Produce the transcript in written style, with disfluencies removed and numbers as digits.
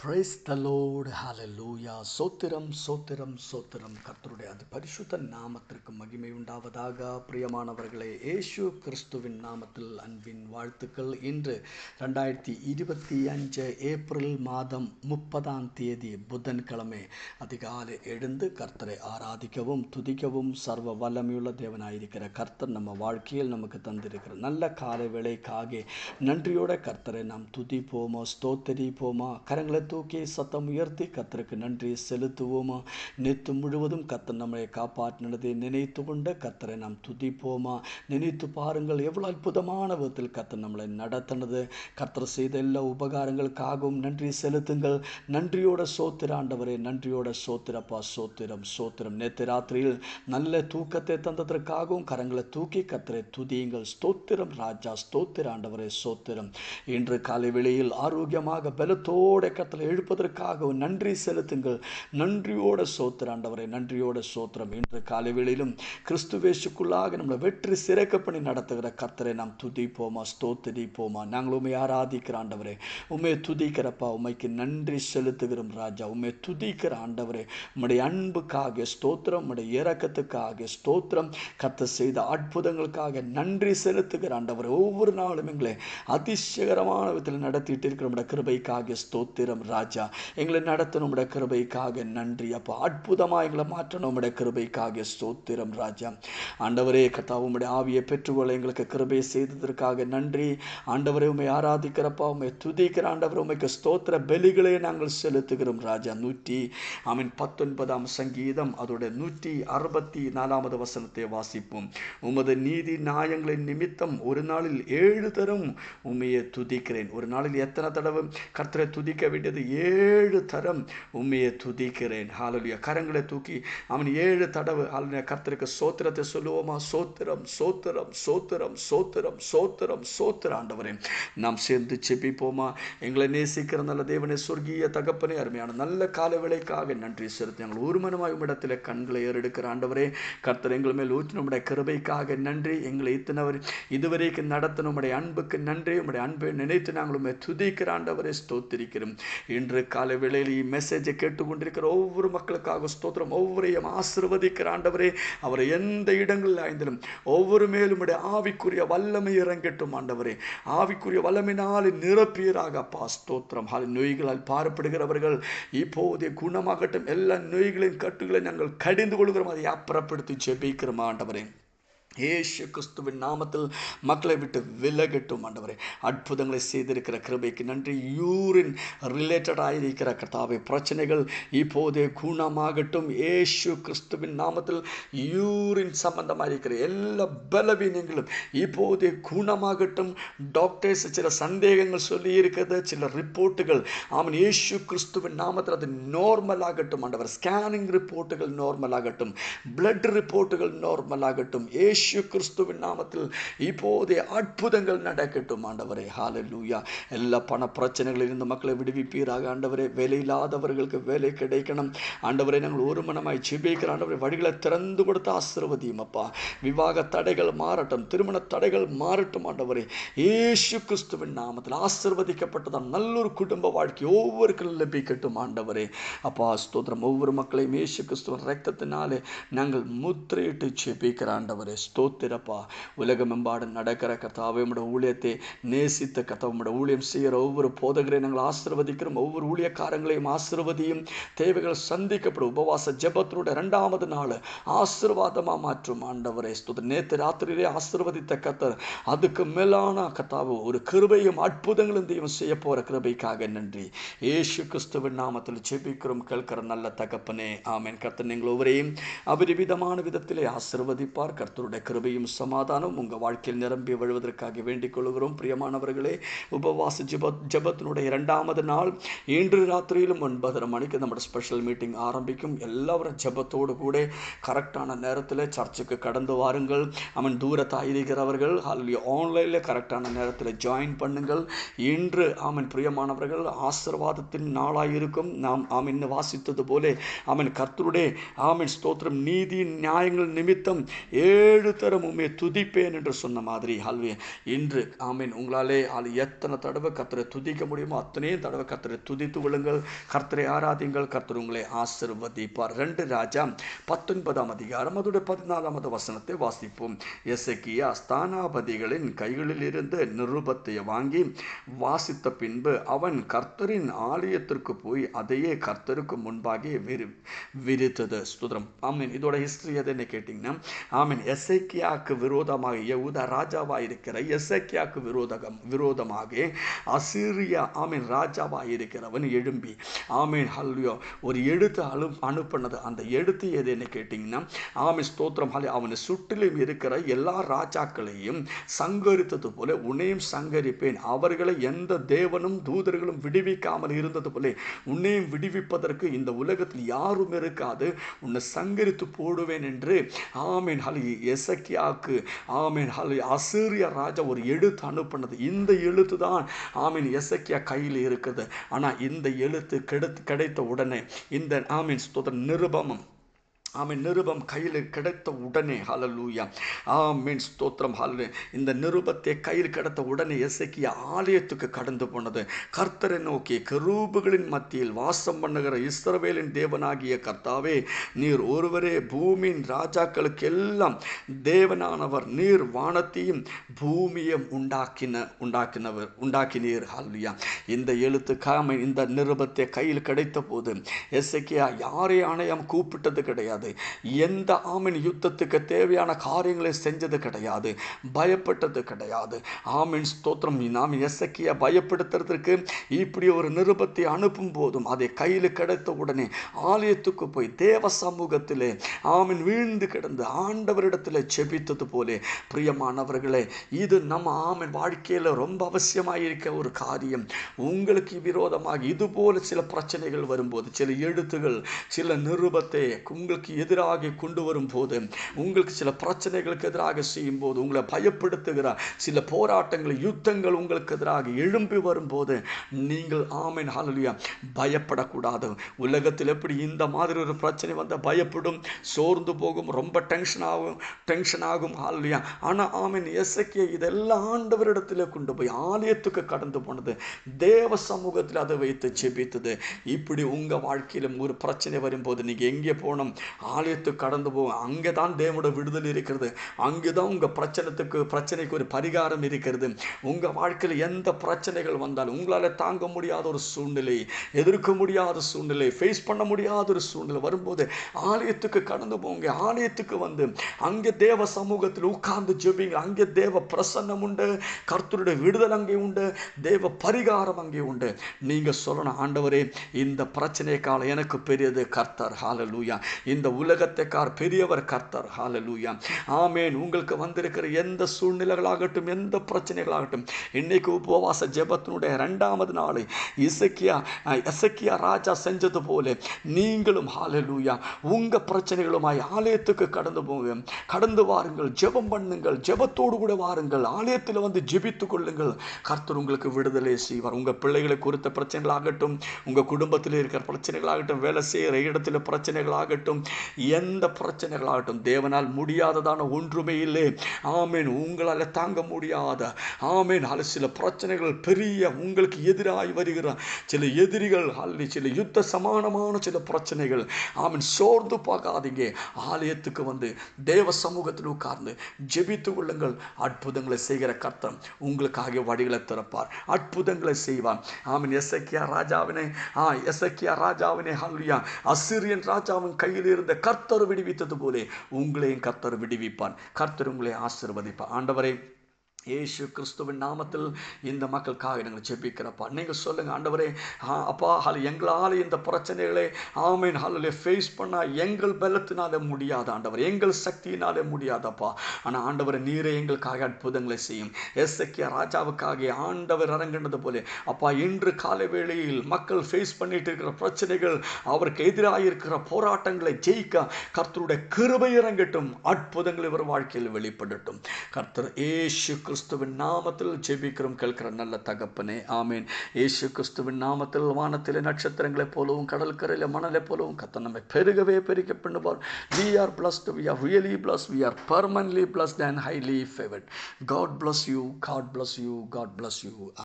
Praise the lord ஹalleluya. சோத்திரம் சோத்திரம் சோத்திரம். கர்த்தருடைய அது பரிசுத்த நாமத்திற்கு மகிமை உண்டாவதாக. பிரியமானவர்களே, இயேசு கிறிஸ்துவின் நாமத்தில் அன்பின் வாழ்த்துக்கள். இன்று 2025 ஏப்ரல் மாதம் 30 புதன்கிழமை அதிகாலை எழுந்து கர்த்தரை ஆராதிக்கவும் துதிக்கவும் சர்வ வல்லமையுள்ள தேவனாயிருக்கிற கர்த்தர் நம்ம வாழ்க்கையில் நமக்கு தந்திருக்கிற நல்ல காலை வேளைக்காக நன்றியோட கர்த்தரை நாம் துதிப்போமா, ஸ்தோத்தரிப்போமா, கரங்களை தூக்கி சத்தம் உயர்த்தி கர்த்தருக்கு நன்றி செலுத்துவோமா. நேற்று முழுவதும் கர்த்தர் நம்மை காப்பாற்றினதை நினைத்து கொண்ட கர்த்தரை நாம் துதிப்போமா. நினைத்து பாருங்கள், எவ்வளவு அற்புதமான விதத்தில் கர்த்தர் நம்மளை நடத்தினது. கர்த்தர் செய்த எல்லா உபகாரங்களுக்காகவும் நன்றி செலுத்துங்கள். நன்றியோட சோத்திர ஆண்டவரே, நன்றியோட சோத்திரப்பா, சோத்திரம் சோத்திரம். நேற்று ராத்திரியில் நல்ல தூக்கத்தை தந்ததற்காகவும் கரங்களை தூக்கி கர்த்தரை துதியுங்கள். ஸ்தோத்திரம் ராஜா, ஸ்தோத்திர ஆண்டவரே, சோத்திரம். இன்று காலை வேளையில் ஆரோக்கியமாக பலத்தோட கர்த்தரை எழுப்பதற்காக நன்றி செலுத்துங்கள். நன்றியோட சோத்திர ஆண்டவரே, நன்றியோட சோத்திரம். இன்று காலை வேளையிலும் கிறிஸ்துவேசுக்குள்ளாக நம்மளை வெற்றி சிறைக்க பண்ணி நடத்துகிற கர்த்தரை நாம் துதிப்போமா, ஸ்தோத்திரிப்போமா. நாங்கள் உண்மை ஆராதிக்கிற ஆண்டவரே, உண்மை துதிக்கிறப்பா, உண்மைக்கு நன்றி செலுத்துகிறோம் ராஜா. உண்மை துதிக்கிற ஆண்டவரே, உம்முடைய அன்புக்காக ஸ்தோத்திரம், உம்முடைய இரக்கத்துக்காக ஸ்தோத்திரம், கர்த்தர் செய்த அற்புதங்களுக்காக நன்றி செலுத்துகிற ஆண்டவரே. ஒவ்வொரு நாளும் எங்களை அதிசயகரமான விதத்தில் நடத்திட்டு இருக்கிற நம்முடைய கிருபைக்காக ஸ்தோத்திரம் ராஜா. எங்களை நடத்தணும் நம்முடைய கிருபைக்காக நன்றி அப்பா. அற்புதமாக எங்களை மாற்றணும் நம்முடைய கிருபைக்காக ஸ்தோத்திரம் ராஜா. ஆண்டவரே கர்த்தாவே, உம்முடைய ஆவியை பெற்றுக்கொள்ள எங்களுக்கு கிருபை செய்ததற்காக நன்றி ஆண்டவரே. உம்மை ஆராதிக்கிறப்பா, உம்மை துதிக்கிற ஆண்டவரே, உம்மைக்கு ஸ்தோத்திர பலிகளை நாங்கள் செலுத்துகிறோம் ராஜா. 119 சங்கீதம் அதோட 164 வசனத்தை வாசிப்போம். உமது நீதி நியாயங்களின் நிமித்தம் ஒரு நாளில் 7 தரம் உம்மையை துதிக்கிறேன். ஒரு நாளில் எத்தனை தடவை கர்த்தரை துதிக்க வேண்டியது? 7 தரம் உம்மையை துதிக்கிறேன். ஹalleluya. கரங்களை தூக்கி அவன் 7 தடவை ஹalleluya கர்த்தருக்கு சோத்திரத்தை சொல்லுவோமா. சோத்திரம் சோத்திரம் சோத்திரம் சோத்திரம் சோத்திரம் சோத்திர ஆண்டவரே. நாம் சேர்ந்து செபிப்போமா. எங்களை நேசிக்கிற நல்ல தேவனே, சொர்க்கீய தகப்பனே, அருமையான நல்ல கால வேளைக்காக நன்றி செலுத்தி நாங்கள் ஒரு மனமாய் உம்மிடத்தில் கண்களை ஏறெடுக்கிற ஆண்டவரே, கர்த்தர் எங்கள் மேல் ஊற்றின உம்முடைய கிருபைக்காக நன்றி. எங்களை இதுவரைக்கும் நடத்தின உம்முடைய அன்புக்கு நன்றி. உம்முடைய அன்பை நினைத்து நாங்கள் உம்மை துதிக்கிற ஆண்டவரே, ஸ்தோத்திரிக்கிறோம். இன்று காலை வேளையில் மெசேஜை கேட்டுக்கொண்டிருக்கிற ஒவ்வொரு மக்களுக்காக ஸ்தோத்திரம். ஒவ்வொருவரையும் ஆசீர்வதிக்கிற ஆண்டவரே, அவரை எந்த இடங்களில் ஆய்ந்தாலும் ஒவ்வொரு மேலும் ஆவிக்குரிய வல்லமை இறங்கட்டும் ஆண்டவரே. ஆவிக்குரிய வல்லமையினால் நிரப்பியராக அப்பா ஸ்தோத்திரம். நோய்களால் பாரப்படுகிறவர்கள் இப்போதே குணமாகட்டும். எல்லா நோய்களின் கட்டுகளை நாங்கள் கடிந்து கொள்கிறோம். அதை அப்புறப்படுத்தி ஜெபிக்கிறோம் ஆண்டவரே. இயேசு கிறிஸ்துவின் நாமத்தில் மக்களை விட்டு விலகட்டும் ஆண்டவரே. அற்புதங்களை செய்திருக்கிற கிருபைக்கு நன்றி. யூரின் ரிலேட்டடாக இருக்கிற கர்த்தாவே பிரச்சனைகள் இப்போதே குணமாகட்டும். இயேசு கிறிஸ்துவின் நாமத்தில் யூரின் சம்பந்தமாக இருக்கிற எல்லா பலவீனங்களும் இப்போதே குணமாகட்டும். டாக்டர்ஸ் சில சந்தேகங்கள் சொல்லி இருக்கிறது, சில ரிப்போர்ட்டுகள் அவன் இயேசு கிறிஸ்துவின் நாமத்தில் அது நார்மல் ஆகட்டும் ஆண்டவர். ஸ்கேனிங் ரிப்போர்ட்டுகள் நார்மல் ஆகட்டும். பிளட் ரிப்போர்ட்டுகள் நார்மல் ஆகட்டும். இயேசு கிறிஸ்துவின் நாமத்தில் இப்போதே அற்புதங்கள் நடக்கட்டும் ஆண்டவரே. ஹalleluya. எல்லா பண பிரச்சனைகளில் இருந்து மக்களை விடுவிப்பீராக ஆண்டவரே. வேலை இல்லாதவர்களுக்கு வேலை கிடைக்கணும் ஆண்டவரே. நாங்கள் ஒரு மனமாய் ஜெபிக்கிற ஆண்டவரே, வழிகளை திறந்து கொடுத்து ஆசீர்வதியும் அப்பா. விவாக தடைகள் மாறட்டும், திருமண தடைகள் மாறட்டும் ஆண்டவரே. இயேசு கிறிஸ்துவின் நாமத்தில் ஆசீர்வதிக்கப்பட்டதான் நல்லொரு குடும்ப வாழ்க்கை ஒவ்வொருக்கும் லபிக்கட்டும் ஆண்டவரே. அப்பா ஸ்தோத்திரம். ஒவ்வொரு மக்களையும் இயேசு கிறிஸ்துவின் ரத்தத்தினாலே நாங்கள் முத்திரையிட்டு ஜெபிக்கிற ஆண்டவரே, ஸ்தோத்திரப்பா. உலகமெம்பாடு நடக்கிற கர்த்தாவே, உம்முடைய ஊழியத்தை நேசித்த கர்த்தாவே, உம்முடைய ஊழியம் செய்கிற ஒவ்வொரு போதகரையும் நாங்கள் ஆசீர்வதிக்கிறோம். ஒவ்வொரு ஊழியக்காரங்களையும் ஆசீர்வதியும். தேவைகள் சந்திக்கப்படும். உபவாச ஜெபத்தினுடைய 2வது நாள் ஆசீர்வாதமாக மாற்றும் ஆண்டவரே. ஸ்தோத்திரம். நேற்று ராத்திரியிலே ஆசீர்வதித்த கர்த்தர் அதுக்கு மேலான கர்த்தாவே ஒரு கிருபையும் அற்புதங்களும் தெய்வம் செய்ய போற கிருபைக்காக நன்றி. இயேசு கிறிஸ்துவின் நாமத்தில் ஜெபிக்கிறோம் கேட்கிற நல்ல தகப்பனே, ஆமென். கர்த்தர் நீங்கள் ஒவ்வொருவரையும் அபரிவிதமான விதத்திலே ஆசீர்வதிப்பார். கர்த்தருடைய கிருபையும் சமாதானம் உங்கள் வாழ்க்கையில் நிரம்பி வழுவதற்காக வேண்டிக் கொள்கிறோம். பிரியமானவர்களே, உபவாச ஜெபத்தினுடைய 2வது நாள் இன்று ராத்திரியிலும் 9:30 மணிக்கு நம்முடைய ஸ்பெஷல் மீட்டிங் ஆரம்பிக்கும். எல்லாரும் ஜெபத்தோடு கூட கரெக்டான நேரத்தில் சர்ச்சுக்கு கடந்து வாருங்கள். அவன் தூரத்தாய் இருக்கிறவர்கள் ஆன்லைனில் கரெக்டான நேரத்தில் ஜாயின் பண்ணுங்கள். இன்று அவன் பிரியமானவர்கள் ஆசீர்வாதத்தின் நாளாக இருக்கும். நாம் அவன் வாசித்தது போல அவன் கர்த்தருடைய ஆமென் ஸ்தோத்திரம் நீதி நியாயங்கள் நிமித்தம் 7 7 தரம் உம்மை துதிப்பேன் என்று சொன்ன மாதிரி ஹல்வே இன்று ஆமீன் உங்களாலே எத்தனை தடவை கர்த்தரை துதிக்க முடியுமோ அத்தனையும் தடவை கர்த்தரை துதித்து விழுங்கள். கர்த்தரை ஆராதிங்கள். கர்த்தர் உங்களை ஆசீர்வதிப்பார். 2 ராஜா 19ஆம் அதிகாரம் அதோட 14வது வசனத்தை வாசிப்போம். எசேக்கியா ஸ்தானாபதிகளின் கைகளில் இருந்து நிருபத்தை வாங்கி வாசித்த பின்பு அவன் கர்த்தரின் ஆலயத்திற்கு போய் அதையே கர்த்தருக்கு முன்பாக விரித்தது. ஸ்தோத்திரம். ஆமீன். இதோட ஹிஸ்டரி எதுன்னு கேட்டீங்கன்னா ஆமீன் எசேக்கியாவுக்கு விரோதமாக யூதா ராஜாவாக இருக்கிற எசேக்கியாவுக்கு விரோதமாக அசீரியா ஆமீன் ராஜாவாக இருக்கிறவன் எழும்பி ஆமீன் ஹல்லியோ ஒரு எழுத்து அனுப்பினது. அந்த எழுத்து எதுன்னு கேட்டீங்கன்னா ஆமீன் ஸ்தோத்திரம் அவனை சுற்றிலும் இருக்கிற எல்லா ராஜாக்களையும் சங்கரித்தது போல உன்னையும் சங்கரிப்பேன். அவர்களை எந்த தேவனும் தூதர்களும் விடுவிக்காமல் இருந்தது போல உன்னையும் விடுவிப்பதற்கு இந்த உலகத்தில் யாரும் இருக்காது. உன்னை சங்கரித்து போடுவேன் என்று ஆமீன் ஹலி எசேக்கியாவுக்கு ஆமீன் ஹலி அசீரியா ராஜா ஒரு எழுத்து அனுப்பினது. இந்த எழுத்து தான் ஆமீன் எசேக்கியா கையில் இருக்குது. ஆனால் இந்த எழுத்து கிடைத்த உடனே இந்த ஆமீன் ஸ்தோத்திரம் நிருபம் கையில் கிடைத்த உடனே ஹல்லேலூயா ஆமீன் ஸ்தோத்திரம் ஹல்லேலூயா இந்த நிருபத்தை கையில் கிடைத்த உடனே எசேக்கியா ஆலயத்துக்கு கடந்து போனது. கர்த்தரை நோக்கி கெரூபுகளின் மத்தியில் வாசம் பண்ணுகிற இஸ்ரவேலின் தேவனாகிய கர்த்தாவே நீர் ஒருவரே பூமியின் ராஜாக்களுக்கு எல்லாம் தேவனானவர். நீர் வானத்தையும் பூமியும் உண்டாக்கினீர். ஹல்லேலூயா. இந்த எழுத்து இந்த நிருபத்தை கையில் கிடைத்த போது எசேக்கியா யாரை ஆணையம் கூப்பிட்டது கிடையாது. எந்த ஆமீன் யுத்தத்துக்கு தேவையான காரியங்களை செஞ்சது கிடையாது. பயப்பட்டது கிடையாது. ஆமீன் ஸ்தோத்திரம். நாம் எசேக்கியா பயப்படுத்துறதுக்கு இப்படி ஒரு நிருபத்தை அனுப்பும் போதும் அதை கையில் கிடைத்த உடனே ஆலயத்துக்கு போய் தேவ சமூகத்திலே ஆமீன் வீழ்ந்து கிடந்து ஆண்டவரிடத்தில் செபித்தது போலே பிரியமானவர்களே இது நம்ம ஆமீன் வாழ்க்கையில் ரொம்ப அவசியமாயிருக்க ஒரு காரியம். உங்களுக்கு விரோதமாக இதுபோல சில பிரச்சனைகள் வரும்போது சில எழுத்துகள் சில நிருபத்தை உங்களுக்கு எதிராக கொண்டு வரும் போது உங்களுக்கு சில பிரச்சனைகளுக்கு எதிராக செய்யும் போது உங்களை பயப்படுத்துகிற சில போராட்டங்கள் யுத்தங்கள் உங்களுக்கு எதிராக எழும்பி வரும்போது நீங்கள் ஆமீன் ஹல்லேலூயா பயப்படக்கூடாது. உலகத்தில் எப்படி இந்த மாதிரி ஒரு பிரச்சனை வந்தால் பயப்படும், சோர்ந்து போகும், ரொம்ப டென்ஷன் ஆகும் ஹல்லேலூயா. ஆனால் ஆமீன் எசேக்கியா இதெல்லாம் ஆண்டவரிடத்தில் கொண்டு போய் ஆலயத்துக்கு கடந்து போனது. தேவ சமூகத்தில் அதை வைத்து ஜெபித்தது. இப்படி உங்கள் வாழ்க்கையிலும் ஒரு பிரச்சனை வரும்போது நீங்கள் எங்கே போகணும்? ஆலயத்துக்கு கடந்து போகும். அங்கே தான் தேவனோட விடுதலை இருக்கிறது. அங்கே தான் உங்கள் பிரச்சனைக்கு ஒரு பரிகாரம் இருக்கிறது. உங்கள் வாழ்க்கையில் எந்த பிரச்சனைகள் வந்தாலும் உங்களால் தாங்க முடியாத ஒரு சூழ்நிலை, எதிர்க்க முடியாத சூழ்நிலை, ஃபேஸ் பண்ண முடியாத ஒரு சூழ்நிலை வரும்போது ஆலயத்துக்கு கடந்து போங்க. ஆலயத்துக்கு வந்து அங்கே தேவ சமூகத்தில் உட்கார்ந்து ஜெபிங்க. அங்கே தேவ பிரசன்னம் உண்டு, கர்த்தருடைய விடுதலை அங்கே உண்டு, தேவ பரிகாரம் அங்கே உண்டு. நீங்கள் சொல்லணும், ஆண்டவரே இந்த பிரச்சனை காலம் எனக்கு பெரியது கர்த்தர். ஹல்லேலூயா. இந்த உலகத்தை பெரியவர் கர்த்தர். ஹல்லேலூயா. ஆமேன். உங்களுக்கு வந்திருக்கிற எந்த சூழ்நிலைகளாகட்டும் எந்த பிரச்சனைகளாகட்டும் இன்னைக்கு உபவாச ஜெபத்தினுடைய 2வது நாள் எசேக்கியா ராஜா செஞ்சது போல நீங்களும் ஹல்லேலூயா உங்க பிரச்சனைகளுமாய் ஆலயத்துக்கு கடந்து வாருங்கள். ஜெபம் பண்ணுங்கள். ஜெபத்தோடு கூட வாருங்கள். ஆலயத்தில் வந்து ஜெபித்துக் கொள்ளுங்கள். கர்த்தர் உங்களுக்கு விடுதலை செய்வார். உங்க பிள்ளைகளை குறித்த பிரச்சனைகளாகட்டும், உங்க குடும்பத்தில் இருக்கிற பிரச்சனைகளாகட்டும், வேலை செய்கிற இடத்துல பிரச்சனைகளாகட்டும், எந்த பிரச்சனைகளாகட்டும் தேவனால் முடியாததான ஒன்றுமே இல்லை. ஆமீன். உங்களால் தாங்க முடியாத ஆமீன் சில பிரச்சனைகள் பெரிய உங்களுக்கு எதிராய் வருகிற சில எதிரிகள் சில யுத்த சமானமான சில பிரச்சனைகள் ஆமீன் சோர்ந்து பார்க்காதீங்க. ஆலயத்துக்கு வந்து தேவ சமூகத்தில் உட்கார்ந்து ஜெபித்து கொள்ளுங்கள். அற்புதங்களை செய்கிற கர்த்தர் உங்களுக்காக வழிகளை திறப்பார். அற்புதங்களை செய்வார். ஆமீன். எசேக்கியா ராஜாவினை ஹல்லேலூயா அசீரியன் ராஜாவின் கையில் இருந்த கர்த்தர் விடுவித்தது போலே உங்களையும் கர்த்தர் விடுவிப்பான். கர்த்தர் உங்களை ஆசீர்வதிப்பார். ஆண்டவரே இயேசு கிறிஸ்துவின் நாமத்தில் இந்த மக்களுக்காக நாங்கள் ஜெபிக்கிறப்பா. நீங்கள் சொல்லுங்கள், ஆண்டவரே அப்பா எங்களால் இந்த பிரச்சனைகளை ஆமீன் ஹல்லேலூயா ஃபேஸ் பண்ணால் எங்கள் பலத்தினாலே முடியாது ஆண்டவர், எங்கள் சக்தியினாலே முடியாதப்பா. ஆனால் ஆண்டவரை நீரே எங்களுக்காக அற்புதங்களை செய்யும். எசேக்கியா ராஜாவுக்காக ஆண்டவர் இறங்கினது போல அப்பா இன்று காலை வேளையில் மக்கள் ஃபேஸ் பண்ணிட்டு இருக்கிற பிரச்சனைகள், அவருக்கு எதிராக இருக்கிற போராட்டங்களை ஜெயிக்க கர்த்தருடைய கிருபை இறங்கட்டும். அற்புதங்கள் இவர் வாழ்க்கையில் வெளிப்படட்டும். கர்த்தர் இயேசு கிறிஸ்துவின் நாமத்தில் ஜெபிக்கிறோம் கேட்கிற நல்ல தகப்பனே, ஆமேன். இயேசு கிறிஸ்துவின் நாமத்தில் வானத்திலே நட்சத்திரங்களைப் போலவும் கடற்கரையில் மணலை போலவும் கர்த்தர் நம்மை பெருகவே பெருக பண்ணுவார். We are blessed, we are really blessed, we are permanently blessed and highly favored. God bless you, God bless you, God bless you.